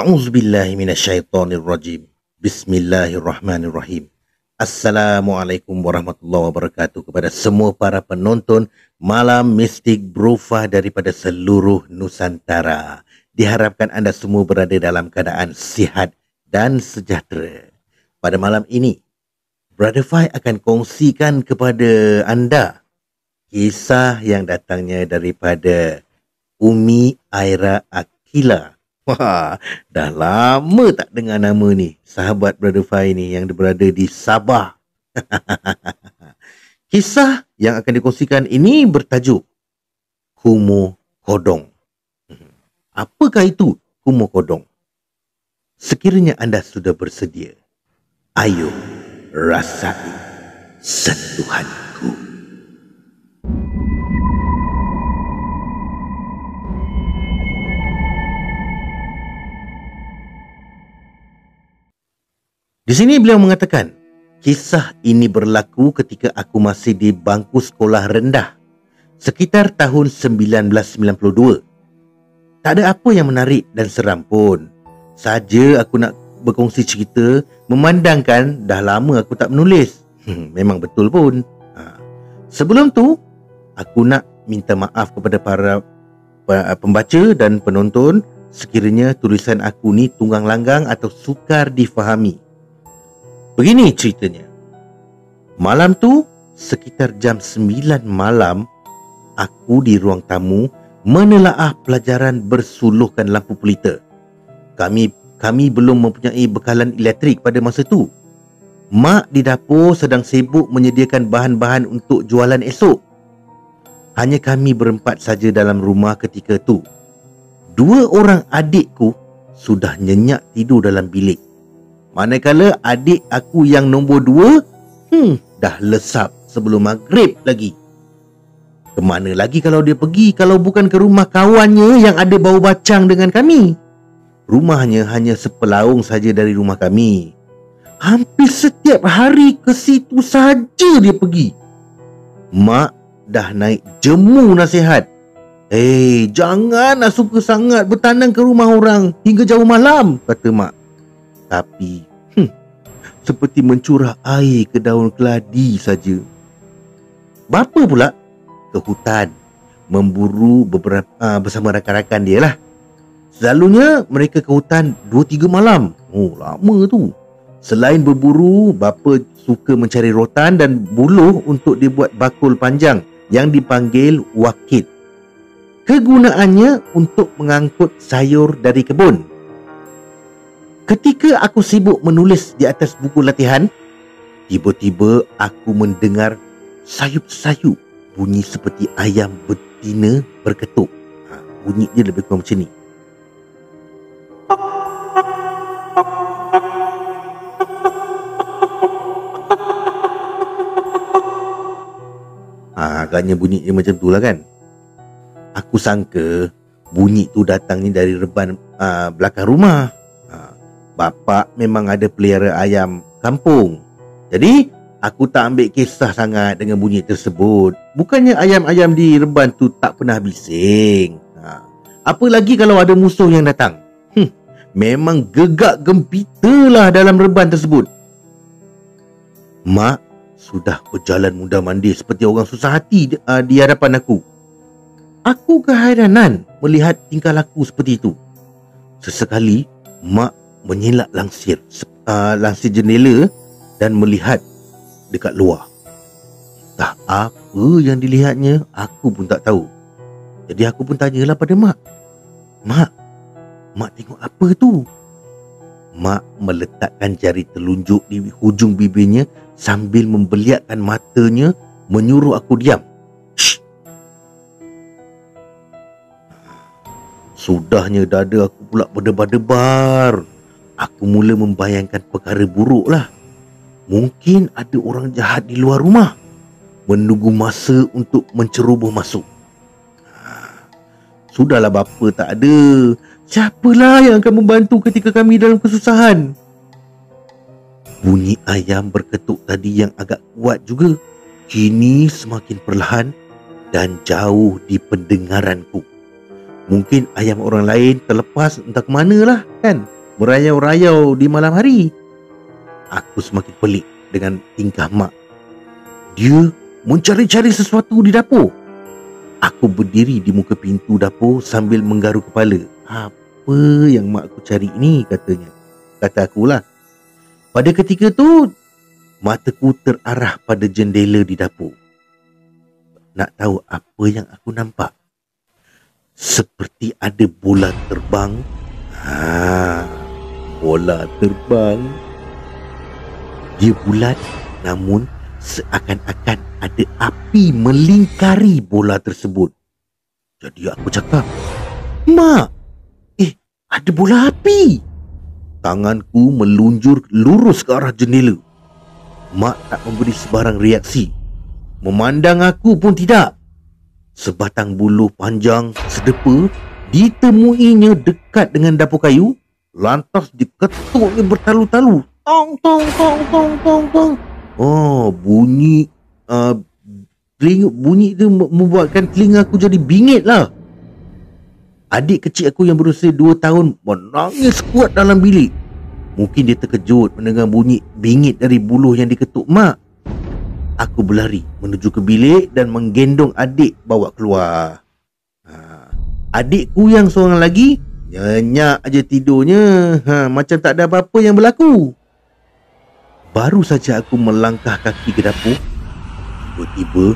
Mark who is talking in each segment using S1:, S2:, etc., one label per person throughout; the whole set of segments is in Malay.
S1: A'udzubillahi minasyaitonirrajim. Bismillahirrahmanirrahim. Assalamualaikum warahmatullahi wabarakatuh kepada semua para penonton Malam Mistik Brufah daripada seluruh Nusantara. Diharapkan anda semua berada dalam keadaan sihat dan sejahtera. Pada malam ini, Brother Fai akan kongsikan kepada anda kisah yang datangnya daripada Umi Aira Akila. Wah, dah lama tak dengar nama ni. Sahabat Brother Fai ni yang berada di Sabah. Kisah yang akan dikongsikan ini bertajuk Kumo Kodong. Apakah itu Kumo Kodong? Sekiranya anda sudah bersedia, ayo rasai sentuhanku. Di sini beliau mengatakan, kisah ini berlaku ketika aku masih di bangku sekolah rendah, sekitar tahun 1992. Tak ada apa yang menarik dan seram pun. Saja aku nak berkongsi cerita, memandangkan dah lama aku tak menulis. Memang betul pun. Sebelum tu, aku nak minta maaf kepada para pembaca dan penonton sekiranya tulisan aku ni tunggang langgang atau sukar difahami. Begini ceritanya. Malam tu, sekitar jam 9 malam, aku di ruang tamu menelaah pelajaran bersuluhkan lampu pelita. Kami belum mempunyai bekalan elektrik pada masa tu. Mak di dapur sedang sibuk menyediakan bahan-bahan untuk jualan esok. Hanya kami berempat saja dalam rumah ketika tu. 2 orang adikku sudah nyenyak tidur dalam bilik. Manakala adik aku yang nombor 2 dah lesap sebelum maghrib lagi. Kemana lagi kalau dia pergi kalau bukan ke rumah kawannya yang ada bau bacang dengan kami. Rumahnya hanya sepelaung saja dari rumah kami. Hampir setiap hari ke situ saja dia pergi. Mak dah naik jemu nasihat. Janganlah suka sangat bertandang ke rumah orang hingga jauh malam, kata mak. Tapi seperti mencurah air ke daun keladi saja. Bapa pula ke hutan memburu bersama rakan-rakan dia lah. Selalunya mereka ke hutan 2-3 malam. Lama tu. Selain berburu, bapa suka mencari rotan dan buluh untuk dibuat bakul panjang yang dipanggil wakit. Kegunaannya untuk mengangkut sayur dari kebun. Ketika aku sibuk menulis di atas buku latihan, tiba-tiba aku mendengar sayup-sayup bunyi seperti ayam betina berketuk. Bunyi dia lebih kurang macam ni. Agaknya bunyi dia macam tu lah kan. Aku sangka bunyi tu datangnya dari reban belakang rumah. Bapak memang ada pelihara ayam kampung. Jadi, aku tak ambil kisah sangat dengan bunyi tersebut. Bukannya ayam-ayam di reban tu tak pernah bising. Apa lagi kalau ada musuh yang datang? Memang gegak gempita lah dalam reban tersebut. Mak sudah berjalan mundar-mandir seperti orang susah hati di hadapan aku. Aku keheranan melihat tingkah laku seperti itu. Sesekali, mak menyelak langsir jendela dan melihat dekat luar. Tak apa yang dilihatnya, aku pun tak tahu. Jadi aku pun tanyalah pada mak. Mak tengok apa tu? Mak meletakkan jari telunjuk di hujung bibirnya sambil membeliakkan matanya menyuruh aku diam. Shh. Sudahnya dada aku pula berdebar-debar. Aku mula membayangkan perkara buruk lah. Mungkin ada orang jahat di luar rumah menunggu masa untuk menceroboh masuk. Sudahlah bapa tak ada. Siapalah yang akan membantu ketika kami dalam kesusahan? Bunyi ayam berketuk tadi yang agak kuat juga kini semakin perlahan dan jauh di pendengaranku. Mungkin ayam orang lain terlepas entah ke mana lah kan. merayau-rayau di malam hari. Aku semakin pelik dengan tingkah mak. Dia mencari-cari sesuatu di dapur. Aku berdiri di muka pintu dapur sambil menggaru kepala. Apa yang mak aku cari ni, katanya. Kata akulah. Pada ketika tu, mataku terarah pada jendela di dapur. Nak tahu apa yang aku nampak? Seperti ada bola terbang. Bola terbang. Dia bulat, namun seakan-akan ada api melingkari bola tersebut. Jadi aku cakap, "Mak, ada bola api." Tanganku melunjur lurus ke arah jendela. Mak tak memberi sebarang reaksi. Memandang aku pun tidak. Sebatang buluh panjang sedepa ditemuinya dekat dengan dapur kayu. Lantas diketuknya bertalu-talu. Tong, tong, tong, tong, tong, tong. Oh, bunyi bunyi itu membuatkan telinga aku jadi bingit lah. Adik kecil aku yang berusia 2 tahun menangis kuat dalam bilik. Mungkin dia terkejut mendengar bunyi bingit dari buluh yang diketuk mak. Aku berlari menuju ke bilik dan menggendong adik bawa keluar. Adikku yang seorang lagi nyenyak aja tidurnya. Macam tak ada apa-apa yang berlaku. Baru saja aku melangkah kaki ke dapur, tiba-tiba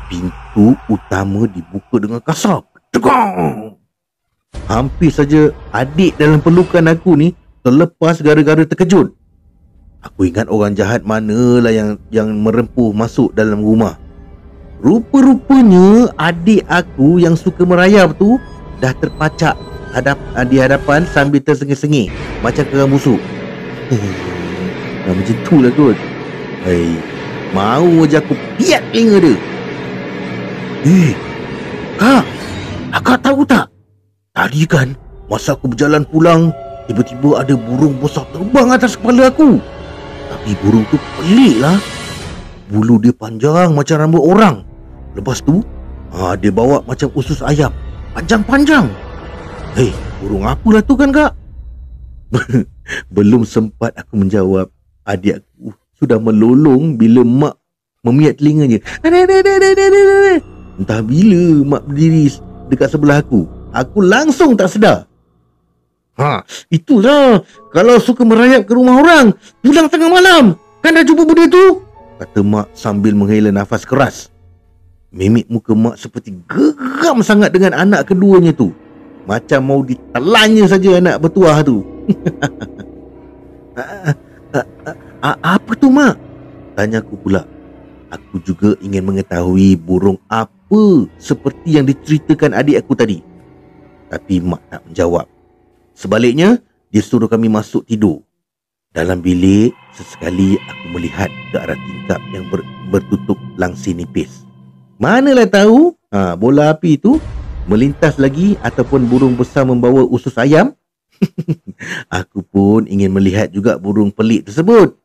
S1: pintu utama dibuka dengan kasar. Tegong! Hampir saja adik dalam pelukan aku ni terlepas gara-gara terkejut. Aku ingat orang jahat manalah yang merempuh masuk dalam rumah. Rupa-rupanya adik aku yang suka merayap tu dah terpacak di hadapan sambil tersengih-sengih macam kerang busuk. Macam tu lah kot. Mau je aku piat telinga dia. Kak, akak tahu tak? Tadi kan masa aku berjalan pulang, tiba-tiba ada burung besar terbang atas kepala aku. Tapi burung tu pelik lah. Bulu dia panjang macam rambut orang. Lepas tu dia bawa macam usus ayam, panjang-panjang. Burung apalah tu kan, Kak? Belum sempat aku menjawab, adik aku sudah melolong bila mak memiat telinganya. Entah bila mak berdiri dekat sebelah aku. Aku langsung tak sedar. Itulah, kalau suka merayap ke rumah orang pulang tengah malam. Kan dah jumpa benda tu? Kata mak sambil menghela nafas keras. Mimik muka mak seperti geram sangat dengan anak keduanya tu. Macam mau ditelannya saja anak bertuah tu. Apa tu, Mak? Tanya aku pula. Aku juga ingin mengetahui burung apa seperti yang diceritakan adik aku tadi. Tapi mak tak menjawab. Sebaliknya, dia suruh kami masuk tidur. Dalam bilik, sesekali aku melihat ke arah tingkap yang bertutup langsir nipis. Manalah tahu bola api itu melintas lagi ataupun burung besar membawa usus ayam. Aku pun ingin melihat juga burung pelik tersebut.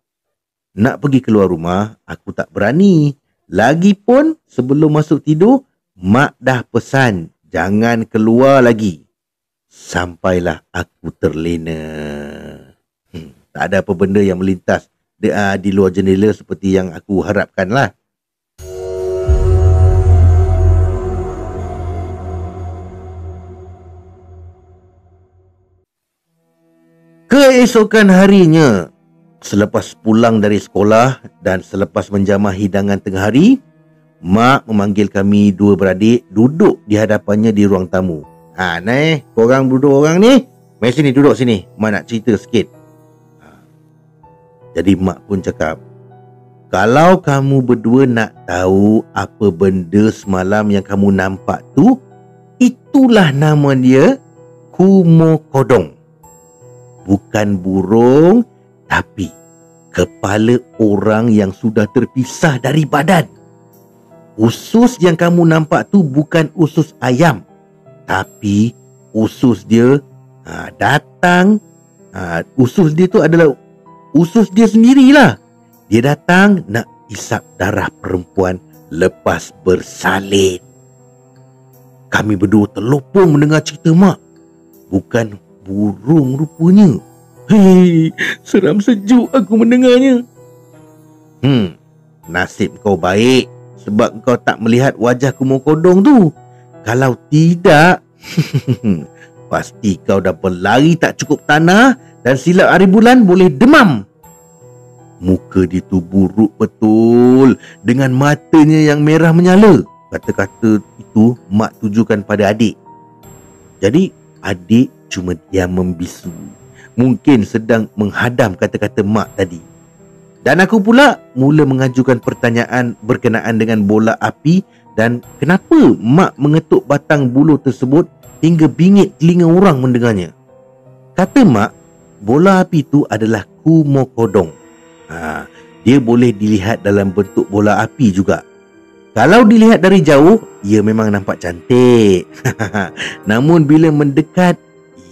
S1: Nak pergi keluar rumah, aku tak berani. Lagipun sebelum masuk tidur, mak dah pesan jangan keluar lagi. Sampailah aku terlena. Tak ada apa benda yang melintas di luar jendela seperti yang aku harapkan lah. Keesokan harinya, selepas pulang dari sekolah dan selepas menjamah hidangan tengah hari, mak memanggil kami dua beradik duduk di hadapannya di ruang tamu. Korang duduk orang ni, mari sini duduk sini, mak nak cerita sikit. Jadi mak pun cakap, kalau kamu berdua nak tahu apa benda semalam yang kamu nampak tu, itulah nama dia Kumo Kodong. Bukan burung, tapi kepala orang yang sudah terpisah dari badan. Usus yang kamu nampak tu bukan usus ayam, tapi usus dia datang. Usus dia tu adalah usus dia sendirilah. Dia datang nak isap darah perempuan lepas bersalin. Kami berdua terlopong mendengar cerita mak. Bukan burung rupanya, Hei, seram sejuk aku mendengarnya. Nasib kau baik sebab kau tak melihat wajah Kumo Kodong tu. Kalau tidak, pasti kau dah berlari tak cukup tanah dan silap hari bulan boleh demam. Muka dia tu buruk betul dengan matanya yang merah menyala. Kata-kata itu mak tujukan pada adik. Jadi adik cuma diam membisu. Mungkin sedang menghadam kata-kata mak tadi. Dan aku pula mula mengajukan pertanyaan berkenaan dengan bola api dan kenapa mak mengetuk batang buluh tersebut hingga bingit telinga orang mendengarnya. Kata mak, bola api itu adalah Kumo Kodong. Dia boleh dilihat dalam bentuk bola api juga. Kalau dilihat dari jauh, ia memang nampak cantik. Namun bila mendekat,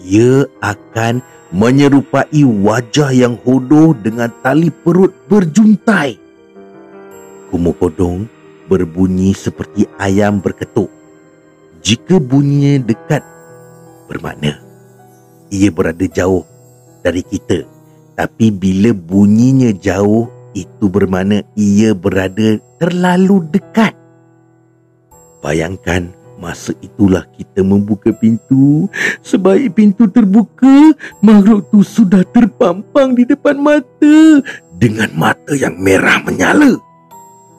S1: ia akan menyerupai wajah yang hodoh dengan tali perut berjuntai. Kumo Kodong berbunyi seperti ayam berketuk. Jika bunyinya dekat, bermakna ia berada jauh dari kita. Tapi bila bunyinya jauh, itu bermakna ia berada terlalu dekat. Bayangkan masa itulah kita membuka pintu. Sebaik pintu terbuka, makhluk tu sudah terpampang di depan mata dengan mata yang merah menyala.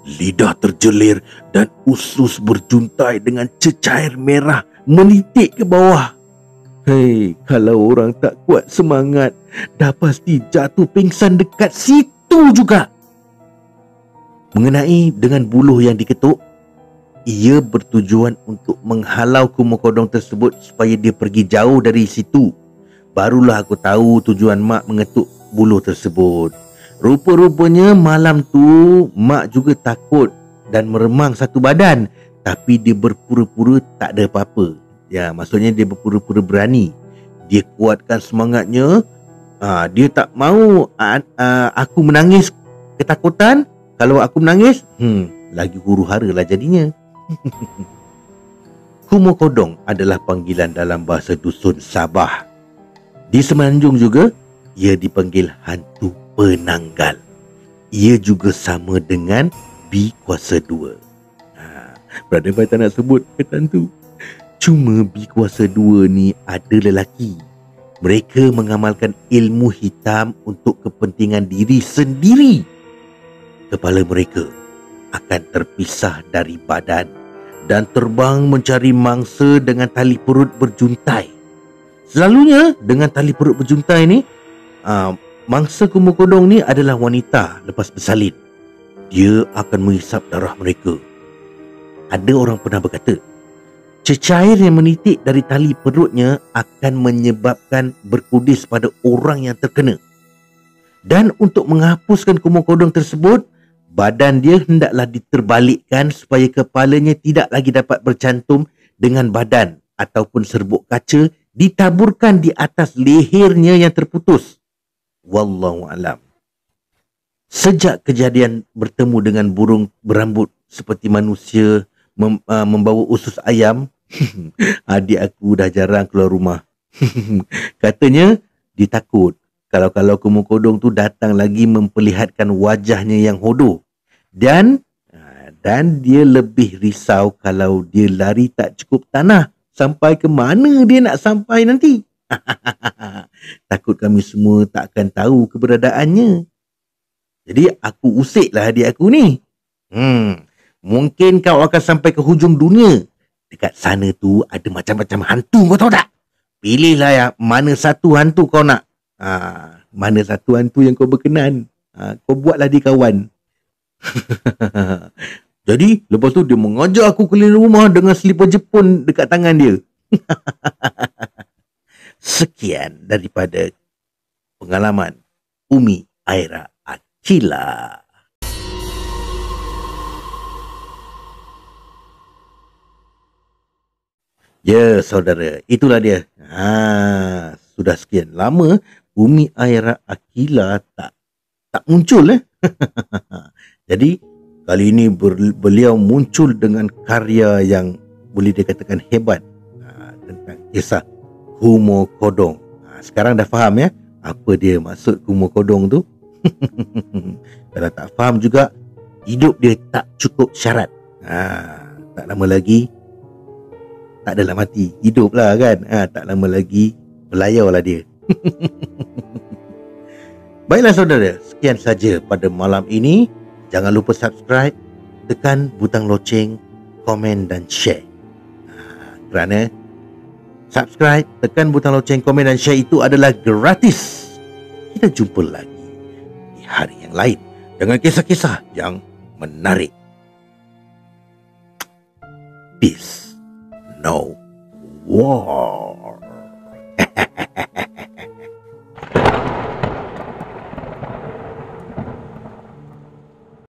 S1: Lidah terjelir dan usus berjuntai dengan cecair merah menitik ke bawah. Hei, kalau orang tak kuat semangat, dah pasti jatuh pingsan dekat situ juga. Mengenai dengan buluh yang diketuk, ia bertujuan untuk menghalau Kumo Kodong tersebut supaya dia pergi jauh dari situ. Barulah aku tahu tujuan mak mengetuk buluh tersebut. Rupa-rupanya malam tu mak juga takut dan meremang satu badan. Tapi dia berpura-pura tak ada apa-apa. Ya, maksudnya dia berpura-pura berani. Dia kuatkan semangatnya. Dia tak mahu aku menangis ketakutan. Kalau aku menangis, lagi huru-hara lah jadinya. Kumo Kodong adalah panggilan dalam bahasa dusun Sabah. Di Semenanjung juga, ia dipanggil hantu penanggal. Ia juga sama dengan Bi Kuasa 2. Brother Fai tak nak sebut kata hantu. Cuma Bi Kuasa 2 ni ada lelaki. Mereka mengamalkan ilmu hitam untuk kepentingan diri sendiri. Kepala mereka akan terpisah dari badan dan terbang mencari mangsa dengan tali perut berjuntai. Selalunya dengan tali perut berjuntai ni, mangsa Kumo Kodong ni adalah wanita lepas bersalin. Dia akan menghisap darah mereka. Ada orang pernah berkata, cecair yang menitik dari tali perutnya akan menyebabkan berkudis pada orang yang terkena. Dan untuk menghapuskan Kumo Kodong tersebut, badan dia hendaklah diterbalikkan supaya kepalanya tidak lagi dapat bercantum dengan badan ataupun serbuk kaca ditaburkan di atas lehernya yang terputus. Wallahu alam. Sejak kejadian bertemu dengan burung berambut seperti manusia membawa usus ayam, adik aku dah jarang keluar rumah. Katanya dia takut kalau Kumo Kodong tu datang lagi memperlihatkan wajahnya yang hodoh. Dan dia lebih risau kalau dia lari tak cukup tanah. Sampai ke mana dia nak sampai nanti? Takut kami semua tak akan tahu keberadaannya. Jadi aku usiklah adik aku ni. Mungkin kau akan sampai ke hujung dunia. Dekat sana tu ada macam-macam hantu, kau tahu tak? Pilihlah ya, mana satu hantu kau nak. Mana satu hantu yang kau berkenan. Kau buatlah dia kawan. Jadi lepas tu dia mengajak aku keliling rumah dengan selipar Jepun dekat tangan dia. Sekian daripada pengalaman Umi Aira Akila. Ya saudara, itulah dia. Sudah sekian lama Umi Aira Akila tak muncul Jadi kali ini beliau muncul dengan karya yang boleh dikatakan hebat tentang kisah Kumo Kodong. Sekarang dah faham ya, Apa dia maksud kumur kodong tu? Kalau tak faham juga, hidup dia tak cukup syarat. Tak lama lagi, tak adalah mati, hidup lah kan. Tak lama lagi, belayar lah dia. Baiklah saudara, sekian saja pada malam ini. Jangan lupa subscribe, tekan butang loceng, komen dan share. Kerana subscribe, tekan butang loceng, komen dan share itu adalah gratis. Kita jumpa lagi di hari yang lain dengan kisah-kisah yang menarik. Peace. No war.